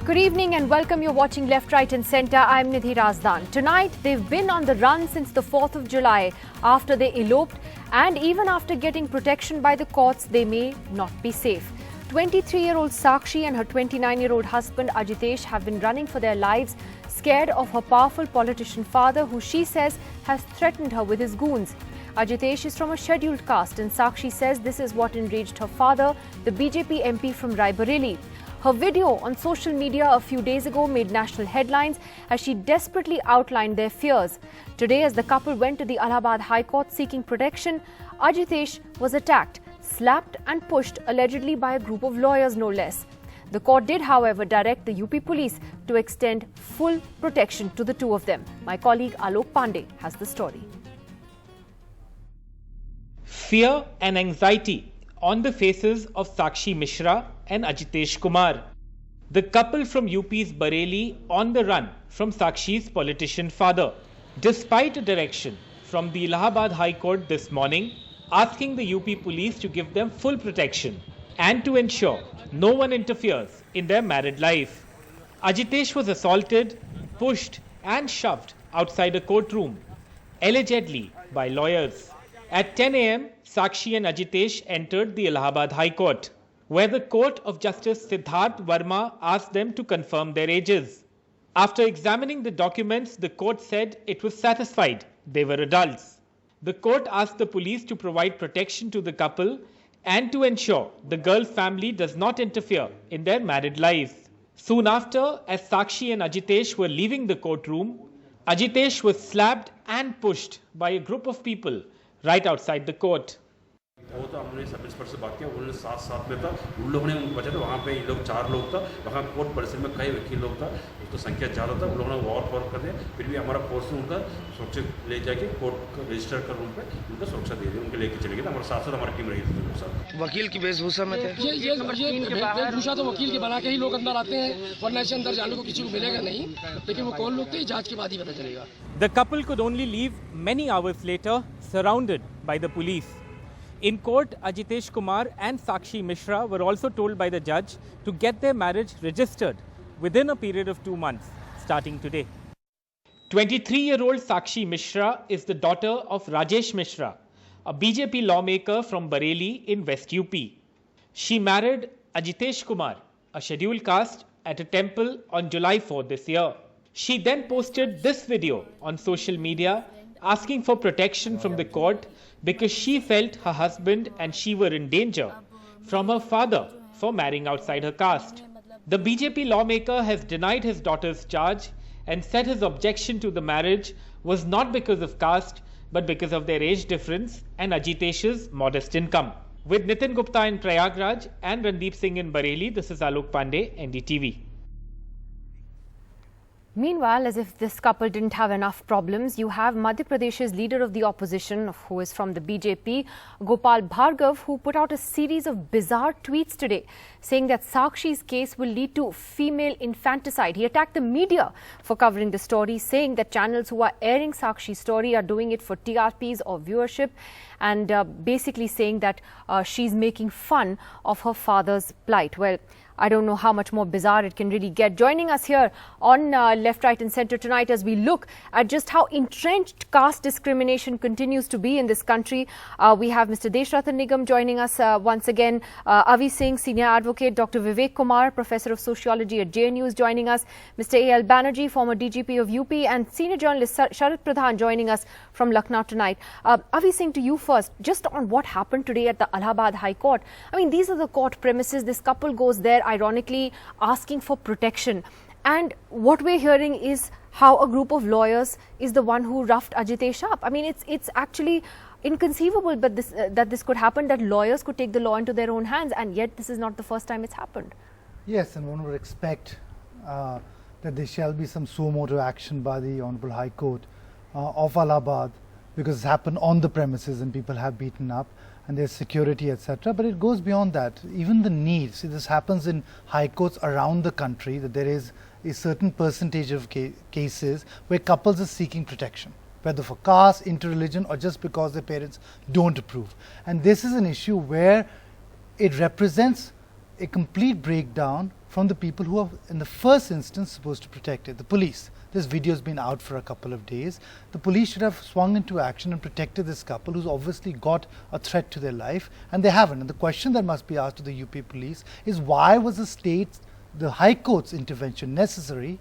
Good evening and welcome. You're watching Left, Right and Centre. I'm Nidhi Razdan. Tonight, they've been on the run since the 4th of July after they eloped, and even after getting protection by the courts, they may not be safe. 23-year-old Sakshi and her 29-year-old husband Ajitesh have been running for their lives, scared of her powerful politician father, who she says has threatened her with his goons. Ajitesh is from a scheduled caste, and Sakshi says this is what enraged her father, the BJP MP from Raebareli. Her video on social media a few days ago made national headlines as she desperately outlined their fears. Today, as the couple went to the Allahabad High Court seeking protection, Ajitesh was attacked, slapped and pushed allegedly by a group of lawyers, no less. The court did, however, direct the UP police to extend full protection to the two of them. My colleague Alok Pandey has the story. Fear and anxiety on the faces of Sakshi Mishra and Ajitesh Kumar, the couple from UP's Bareilly on the run from Sakshi's politician father, despite a direction from the Allahabad High Court this morning asking the UP police to give them full protection and to ensure no one interferes in their married life. Ajitesh was assaulted, pushed and shoved outside a courtroom, allegedly by lawyers. At 10 a.m., Sakshi and Ajitesh entered the Allahabad High Court, where the Court of Justice Siddharth Verma asked them to confirm their ages. After examining the documents, the court said it was satisfied they were adults. The court asked the police to provide protection to the couple and to ensure the girl's family does not interfere in their married lives. Soon after, as Sakshi and Ajitesh were leaving the courtroom, Ajitesh was slapped and pushed by a group of people right outside the court. वो तो हमने sub inspector से बात किया, उन्होंने साथ में था, उन लोगों ने उनको बचा था, वहाँ पे ये लोग 4 लोग था, वहाँ कोर्ट परिसर में कई वकील लोग था, तो संख्या ज़्यादा था, उन लोगों ने वॉर फॉर कर दिया, फिर भी हमारा फोर्स ने उनका सुरक्षित ले जाके कोर्ट रजिस्टर कर रूम पे उनका सुरक्षा दे दी, उनके लेके चले गए। हमारे साथ हमारी टीम रही थी उनके साथ। वकील की वेशभूषा में थे। ये वेशभूषा तो वकील के बना के ही लोग अंदर आते हैं, वरना इससे अंदर जाने को किसी को मिलेगा नहीं, लेकिन वो कौन लोग थे जांच के बाद ही पता चलेगा। The couple could only leave many hours later, surrounded by the police. In court, Ajitesh Kumar and Sakshi Mishra were also told by the judge to get their marriage registered within a period of 2 months, starting today. 23-year-old Sakshi Mishra is the daughter of Rajesh Mishra, a BJP lawmaker from Bareilly in West UP. She married Ajitesh Kumar, a scheduled caste, at a temple on July 4 this year. She then posted this video on social media asking for protection from the court because she felt her husband and she were in danger from her father for marrying outside her caste. The BJP lawmaker has denied his daughter's charge and said his objection to the marriage was not because of caste but because of their age difference and Ajitesh's modest income. With Nitin Gupta in Prayagraj and Randeep Singh in Bareilly, this is Alok Pandey, NDTV. Meanwhile, as if this couple didn't have enough problems, you have Madhya Pradesh's leader of the opposition, who is from the BJP, Gopal Bhargav, who put out a series of bizarre tweets today, saying that Sakshi's case will lead to female infanticide. He attacked the media for covering the story, saying that channels who are airing Sakshi's story are doing it for TRPs or viewership, and basically saying that she's making fun of her father's plight. Well, I don't know how much more bizarre it can really get. Joining us here on Left, Right and Centre tonight as we look at just how entrenched caste discrimination continues to be in this country, we have Mr. Deshratan Nigam joining us once again, Avi Singh, Senior Advocate, Dr. Vivek Kumar, Professor of Sociology at JNU is joining us, Mr. A.L. Banerjee, former DGP of UP, and Senior Journalist Sharat Pradhan joining us from Lucknow tonight. Avi Singh, to you first, just on what happened today at the Allahabad High Court. I mean, these are the court premises. This couple goes there, ironically asking for protection, and what we're hearing is how a group of lawyers is the one who roughed Ajitesh up. I mean, it's actually inconceivable, but that this could happen, that lawyers could take the law into their own hands, and yet this is not the first time it's happened. Yes, and one would expect that there shall be some suo motu action by the Honorable High Court of Allahabad, because it's happened on the premises and people have beaten up and there's security, etc. But it goes beyond that. Even the need, see, this happens in high courts around the country, that there is a certain percentage of cases where couples are seeking protection, whether for caste, interreligion, or just because their parents don't approve. And this is an issue where it represents a complete breakdown from the people who are in the first instance supposed to protect it, the police. This video has been out for a couple of days. The police should have swung into action and protected this couple who's obviously got a threat to their life, and they haven't. And the question that must be asked to the UP police is, why was the High Court's intervention necessary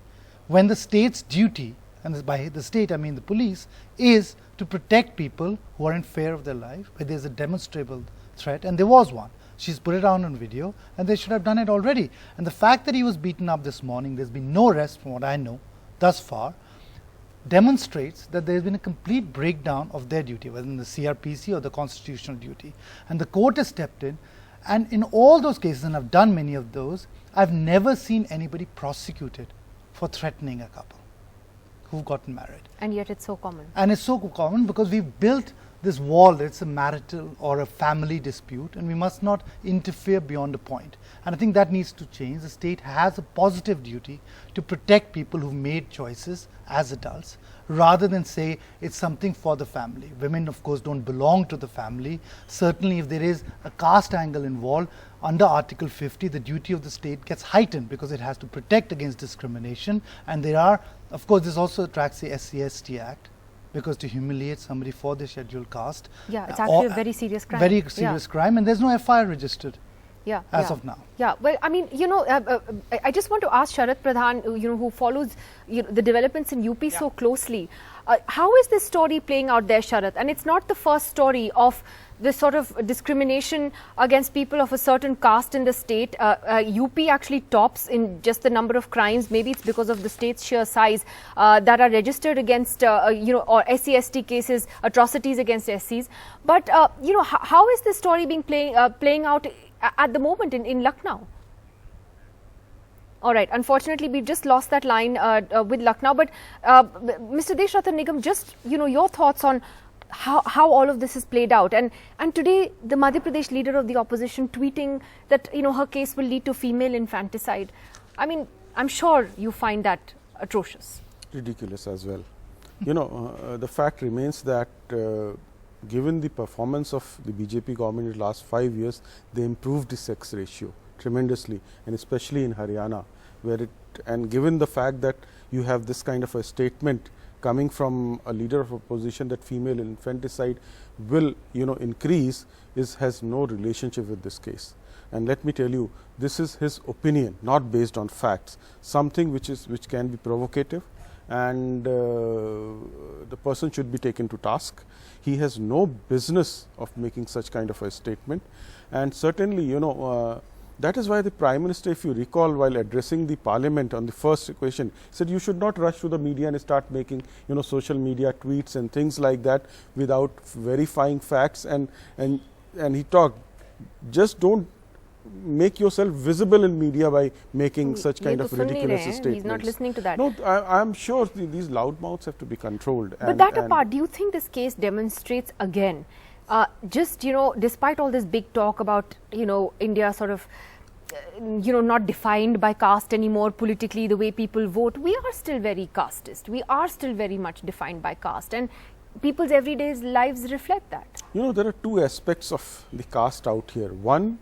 when the state's duty, and by the state I mean the police, is to protect people who are in fear of their life, where there's a demonstrable threat, and there was one. She's put it on video, and they should have done it already. And the fact that he was beaten up this morning, there's been no arrest from what I know thus far, demonstrates that there's been a complete breakdown of their duty, whether in the CRPC or the constitutional duty. And the court has stepped in, and in all those cases, and I've done many of those, I've never seen anybody prosecuted for threatening a couple who've gotten married. And yet it's so common. And it's so common because we've built this wall that it's a marital or a family dispute, and we must not interfere beyond a point. And I think that needs to change. The state has a positive duty to protect people who've made choices as adults, rather than say it's something for the family. Women, of course, don't belong to the family. Certainly, if there is a caste angle involved, under Article 50, the duty of the state gets heightened because it has to protect against discrimination. And there are, of course, this also attracts the SC/ST Act, because to humiliate somebody for their scheduled caste, Yeah, it's actually a very serious crime. Very serious crime, and there's no FIR registered. Yeah, as of now. Yeah, well, I mean, I just want to ask Sharad Pradhan, who follows the developments in UP so closely. How is this story playing out there, Sharad? And it's not the first story of this sort of discrimination against people of a certain caste in the state. UP actually tops in just the number of crimes. Maybe it's because of the state's sheer size that are registered against, or SC/ST cases, atrocities against SCs. But, how is this story being playing out at the moment in Lucknow? All right. Unfortunately, we've just lost that line with Lucknow. But Mr. Deshrathan Nigam, just your thoughts on how all of this is played out. And today, the Madhya Pradesh leader of the opposition tweeting that her case will lead to female infanticide. I mean, I'm sure you find that atrocious. Ridiculous as well. The fact remains that given the performance of the BJP government in the last 5 years, they improved the sex ratio tremendously, and especially in Haryana, and given the fact that you have this kind of a statement coming from a leader of opposition that female infanticide will increase, has no relationship with this case. And let me tell you, this is his opinion, not based on facts, something which can be provocative, and the person should be taken to task. He has no business of making such kind of a statement, and certainly that is why the Prime Minister, if you recall, while addressing the Parliament on the first question, said you should not rush to the media and start making social media tweets and things like that without verifying facts, and he talked, just don't make yourself visible in media by making such kind of ridiculous statements. He's not listening to that. No, I'm sure these loudmouths have to be controlled. But that apart, do you think this case demonstrates again, despite all this big talk about, India sort of, not defined by caste anymore politically, the way people vote, we are still very casteist. We are still very much defined by caste, and people's everyday lives reflect that. There are two aspects of the caste out here. One,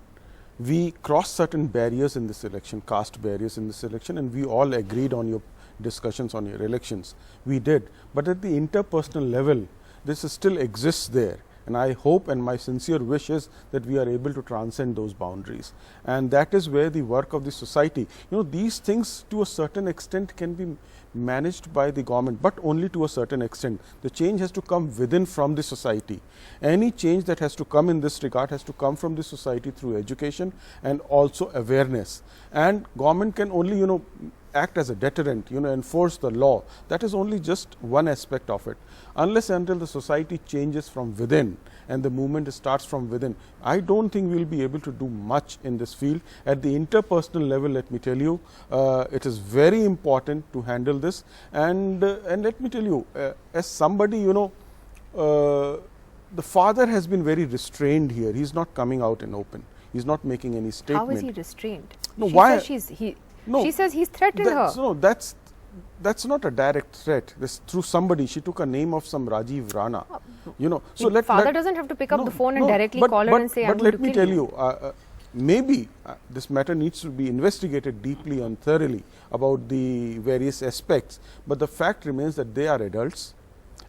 we crossed certain barriers in this election, caste barriers in this election, and we all agreed on your discussions on your elections. We did. But at the interpersonal level, this still exists there. And I hope, and my sincere wish is that we are able to transcend those boundaries. And that is where the work of the society, these things to a certain extent can be managed by the government, but only to a certain extent. The change has to come within from the society. Any change that has to come in this regard has to come from the society through education and also awareness. And government can only, act as a deterrent, enforce the law. That is only just one aspect of it. Unless until the society changes from within and the movement starts from within, I don't think we will be able to do much in this field. At the interpersonal level, let me tell you, it is very important to handle this. And let me tell you, as somebody, the father has been very restrained here. He is not coming out in open. He is not making any statement. How is he restrained? No, she why? Says she says he's threatened her. No, that's not a direct threat. This through somebody. She took a name of some Rajiv Rana. So father doesn't have to pick up the phone and directly call her and say, but let me tell you, maybe this matter needs to be investigated deeply and thoroughly about the various aspects, but the fact remains that they are adults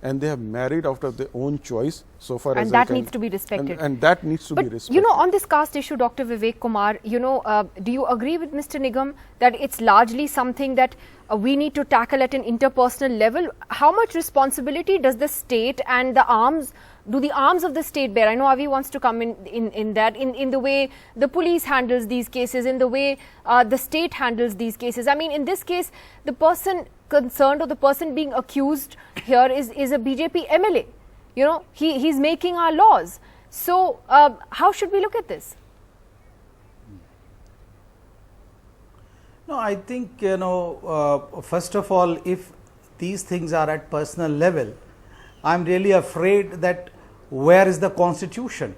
and they have married out of their own choice, so far And as that I can, needs to be respected. and that needs to be But respected. you know, on this caste issue, Dr. Vivek Kumar, you know, do you agree with Mr. Nigam that it's largely something that we need to tackle at an interpersonal level? How much responsibility does the state and the arms, do the arms of the state bear? I know Avi wants to come in that, in the way the police handles these cases, in the way the state handles these cases. I mean, in this case, the person concerned or the person being accused here is a BJP MLA. You know, he's making our laws. So how should we look at this? No, I think, you know, first of all, if these things are at personal level, I'm really afraid that where is the constitution?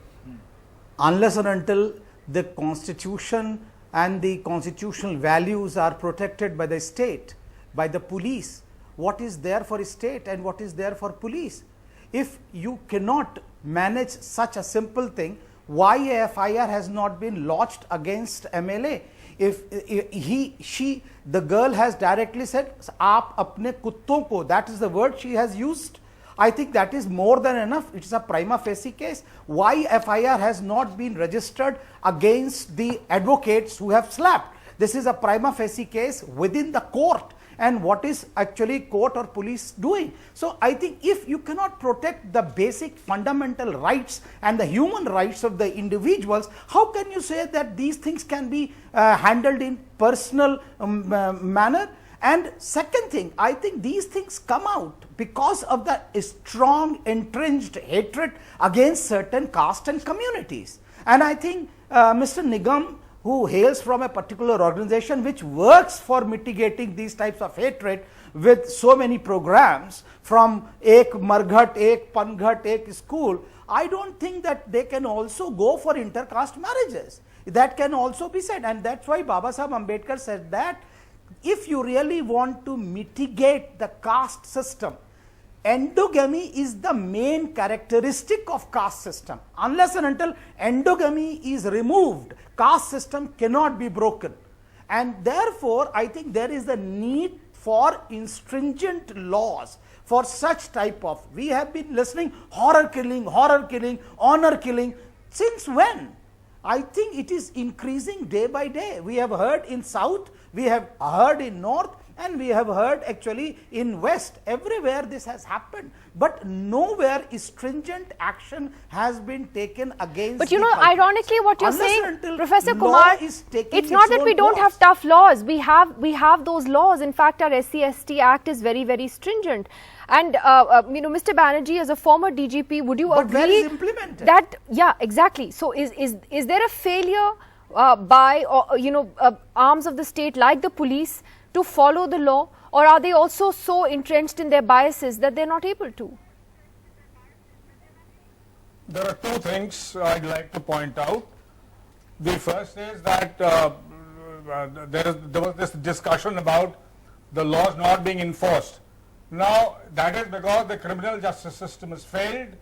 Unless and until the constitution and the constitutional values are protected by the state, by the police, what is there for state and what is there for police? If you cannot manage such a simple thing, why a FIR has not been lodged against MLA? If the girl has directly said, "Aap apne kutton ko," that is the word she has used. I think that is more than enough. It is a prima facie case. Why FIR has not been registered against the advocates who have slapped? This is a prima facie case within the court. And what is actually court or police doing? So I think if you cannot protect the basic fundamental rights and the human rights of the individuals, how can you say that these things can be handled in personal manner? And second thing, I think these things come out because of the strong entrenched hatred against certain caste and communities. And I think Mr. Nigam, who hails from a particular organization which works for mitigating these types of hatred with so many programs from Ek Marghat, Ek Panghat, Ek School, I don't think that they can also go for intercaste marriages. That can also be said, and that's why Baba Sahib Ambedkar said that if you really want to mitigate the caste system, endogamy is the main characteristic of caste system. Unless and until endogamy is removed, caste system cannot be broken. And therefore, I think there is a need for stringent laws for such type of, we have been listening horror killing, honor killing, since when? I think it is increasing day by day. We have heard in South, we have heard in North, and we have heard actually in West. Everywhere this has happened, but nowhere stringent action has been taken against. But you know, ironically, what you're saying, Professor Kumar, it's not that we don't have tough laws. We have those laws. In fact, our SC/ST Act is very, very stringent. And you know, Mr. Banerjee, as a former DGP, would you agree where is implemented? That, yeah, exactly. So is there a failure by arms of the state like the police to follow the law, or are they also so entrenched in their biases that they're not able to? There are two things I'd like to point out. The first is that there was this discussion about the laws not being enforced. Now, that is because the criminal justice system has failed,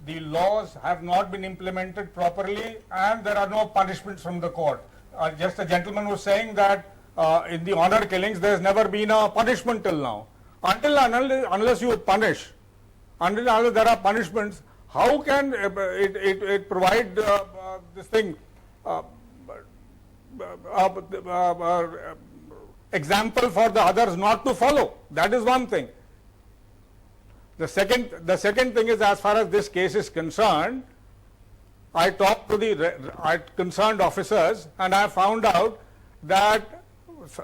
the laws have not been implemented properly, and there are no punishments from the court. Just a gentleman was saying that in the honor killings, there has never been a punishment till now. Unless you punish, unless there are punishments, how can it provide this thing, example for the others not to follow? That is one thing. The second thing is, as far as this case is concerned, I talked to the concerned officers, and I found out that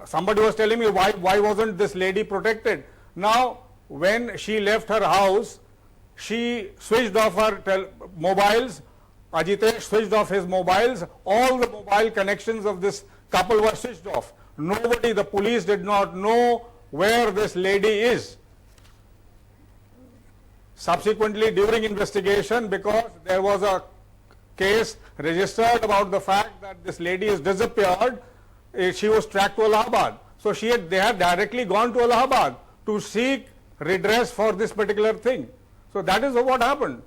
somebody was telling me why wasn't this lady protected. Now, when she left her house, she switched off her mobiles. Ajitesh switched off his mobiles. All the mobile connections of this couple were switched off. Nobody, the police did not know where this lady is. Subsequently, during investigation, because there was a case registered about the fact that this lady is disappeared, she was tracked to Allahabad. So they had directly gone to Allahabad to seek redress for this particular thing. So that is what happened.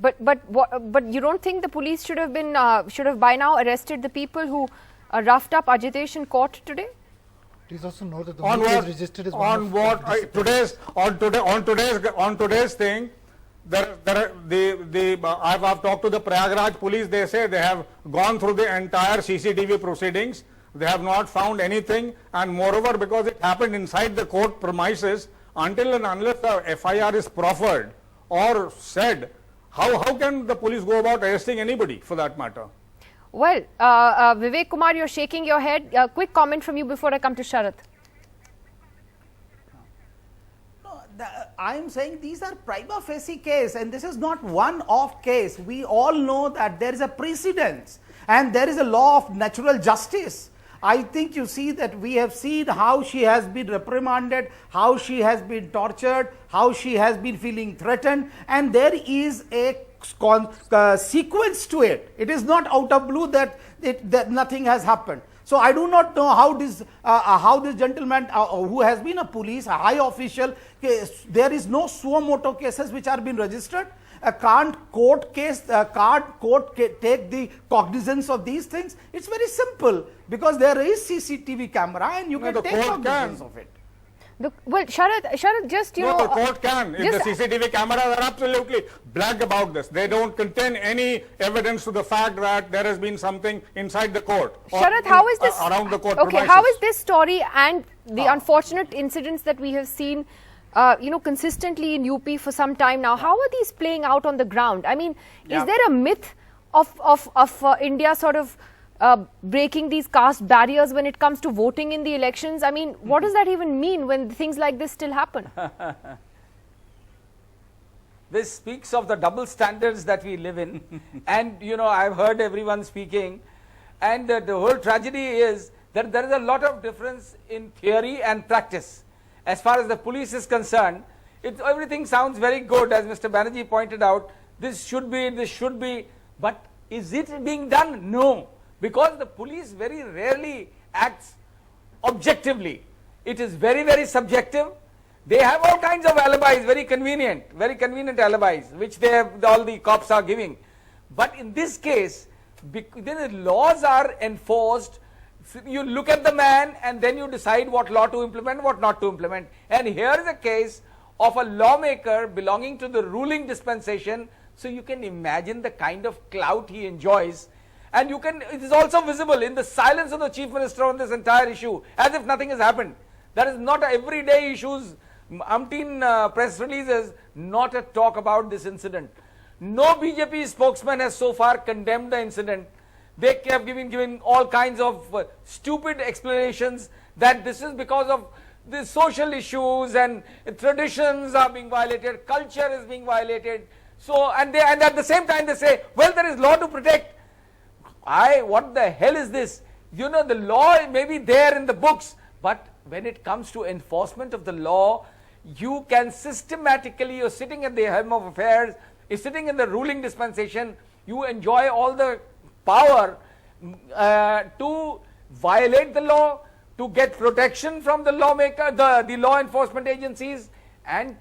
But you don't think the police should have by now arrested the people who roughed up Ajitesh in court today? Please also note that the On movie what? is registered as On what? Today's thing. I've talked to the Prayagraj police. They say they have gone through the entire CCTV proceedings. They have not found anything, and moreover, because it happened inside the court premises, until and unless the FIR is proffered or said, how can the police go about arresting anybody for that matter? Well, Vivek Kumar, you're shaking your head. A quick comment from you before I come to Sharath. I am saying these are prima facie case, and this is not one-off case. We all know that there is a precedence and there is a law of natural justice. I think you see that we have seen how she has been reprimanded, how she has been tortured, how she has been feeling threatened, and there is a sequence to it. It is not out of blue that nothing has happened. So I do not know how this gentleman who has been a police, a high official, there is no suo moto cases which are being registered. Can't court take the cognizance of these things? It's very simple, because there is CCTV camera and you can take cognizance of it. Well, Sharath, just the court can. If the CCTV cameras are absolutely black about this, they don't contain any evidence to the fact that there has been something inside the court. Sharath, how is this around the court? Okay, premises. how is this story and the unfortunate incidents that we have seen, consistently in UP for some time now? How are these playing out on the ground? I mean, is there a myth of India sort of breaking these caste barriers when it comes to voting in the elections? I mean, what does that even mean when things like this still happen? This speaks of the double standards that we live in. And, I've heard everyone speaking. And the whole tragedy is that there is a lot of difference in theory and practice. As far as the police is concerned, everything sounds very good, as Mr. Banerjee pointed out. This should be, but is it being done? No. Because the police very rarely acts objectively. It is very, very subjective. They have all kinds of alibis, very convenient alibis, which all the cops are giving. But in this case, the laws are enforced. You look at the man and then you decide what law to implement, what not to implement. And here is a case of a lawmaker belonging to the ruling dispensation. So you can imagine the kind of clout he enjoys. And it is also visible in the silence of the Chief Minister on this entire issue, as if nothing has happened. That is not everyday issues, umpteen press releases, not a talk about this incident. No BJP spokesman has so far condemned the incident. They kept giving all kinds of stupid explanations that this is because of the social issues and traditions are being violated, culture is being violated. So, and at the same time they say, well, there is law to protect. What the hell is this? The law may be there in the books, but when it comes to enforcement of the law, you can systematically, you're sitting at the helm of affairs, you're sitting in the ruling dispensation, you enjoy all the power to violate the law, to get protection from the lawmaker, the law enforcement agencies, and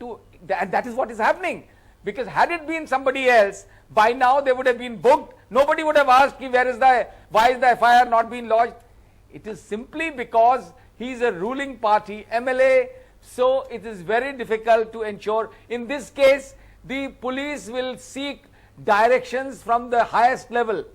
that is what is happening. Because had it been somebody else, by now they would have been booked. Nobody would have asked why is the FIR not being lodged. It is simply because he is a ruling party MLA, so it is very difficult to ensure. In this case, the police will seek directions from the highest level,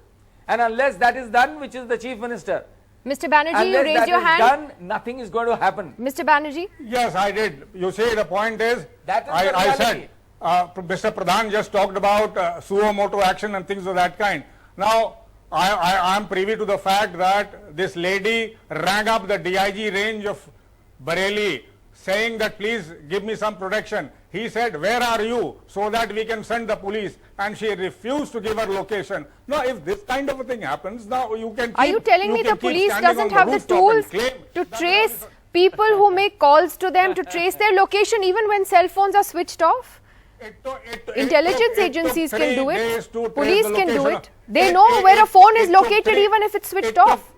and unless that is done, which is the Chief Minister, Mr. Banerjee, you raised your hand. Done, nothing is going to happen. Mr. Banerjee? Yes, I did. You see, the point is, that is I said, Mr. Pradhan just talked about suo moto action and things of that kind. Now, I am privy to the fact that this lady rang up the DIG range of Bareilly saying that please give me some protection. He said, where are you, so that we can send the police, and she refused to give her location. Now, if this kind of a thing happens, now you can keep, are you telling me the police doesn't have the tools to trace people who make calls to them, to trace their location even when cell phones are switched off? Intelligence agencies can do it, police can do it. They know where a phone is located even if it's switched off.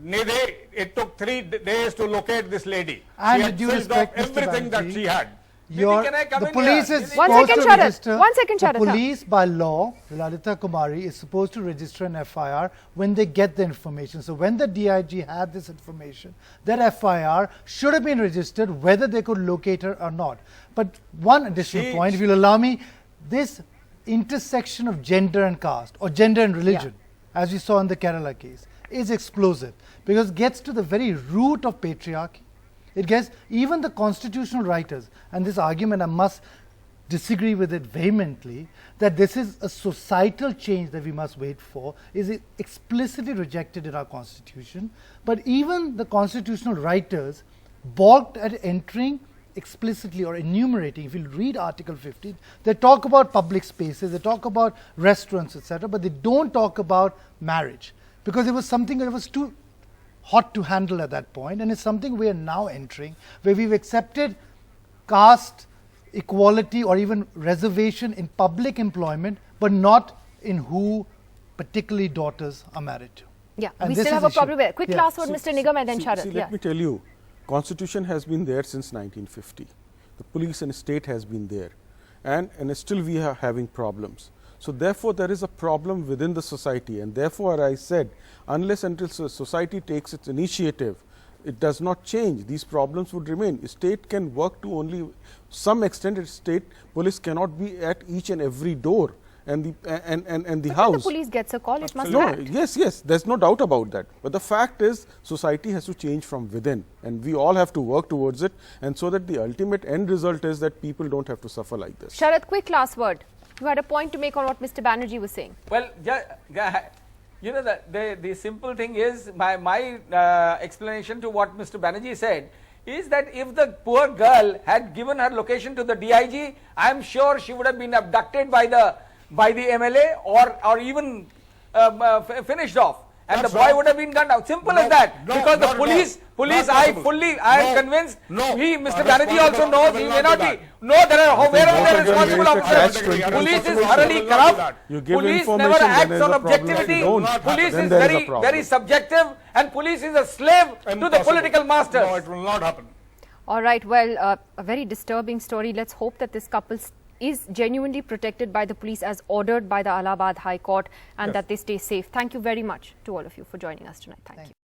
It took 3 days to locate this lady. And she had due switched off respect, Mr. everything that Banerjee, she had. can I come the in police here? is One supposed second, to Sharad. register. 1 second, The Sharad. police, by law, Lalita Kumari is supposed to register an FIR when they get the information. So when the DIG had this information, that FIR should have been registered whether they could locate her or not. But one additional point, if you'll allow me, this intersection of gender and caste, or gender and religion, as we saw in the Kerala case, is explosive because it gets to the very root of patriarchy. It gets even the constitutional writers, and this argument I must disagree with it vehemently, that this is a societal change that we must wait for, is explicitly rejected in our constitution. But even the constitutional writers balked at entering explicitly or enumerating. If you read Article 15, they talk about public spaces, they talk about restaurants, etc., but they don't talk about marriage because it was something that was too hot to handle at that point, and it's something we are now entering where we've accepted caste equality or even reservation in public employment, but not in who particularly daughters are married to. Yeah, And we this still have is a issue. problem with it. Quick Yeah. last word, Mr. Nigam, and then Sharad. See, Yeah. let me tell you, Constitution has been there since 1950. The police and state has been there, and still we are having problems. So therefore, there is a problem within the society, and therefore I said, unless until society takes its initiative, it does not change. These problems would remain. State can work to only some extent. State police cannot be at each and every door and the But when house. the police gets a call, it must No, act. yes, there's no doubt about that. But the fact is, society has to change from within, and we all have to work towards it, and so that the ultimate end result is that people don't have to suffer like this. Sharad, quick last word. You had a point to make on what Mr. Banerjee was saying. Well, you know, the simple thing is, my explanation to what Mr. Banerjee said is that if the poor girl had given her location to the DIG, I am sure she would have been abducted by the MLA or even finished off. And That's the boy right. would have been gunned down. Simple No, as that. no, Because the not at police, all. Not I possible. am No, convinced, no. Mr. A Banerjee also responsible knows officer he will may not not do be. that. No, there are, where are both the again responsible raise a officers? catch-22 Police is situation. thoroughly Will not do corrupt. that. You give Police information, never then acts there's on a problem. objectivity. If you don't, Police then is there is a very, problem. very subjective, and police is a slave to the Impossible. political masters. No, it will not happen. All right, well, a very disturbing story. Let's hope that this couple is genuinely protected by the police as ordered by the Allahabad High Court and that they stay safe. Thank you very much to all of you for joining us tonight. Thank you.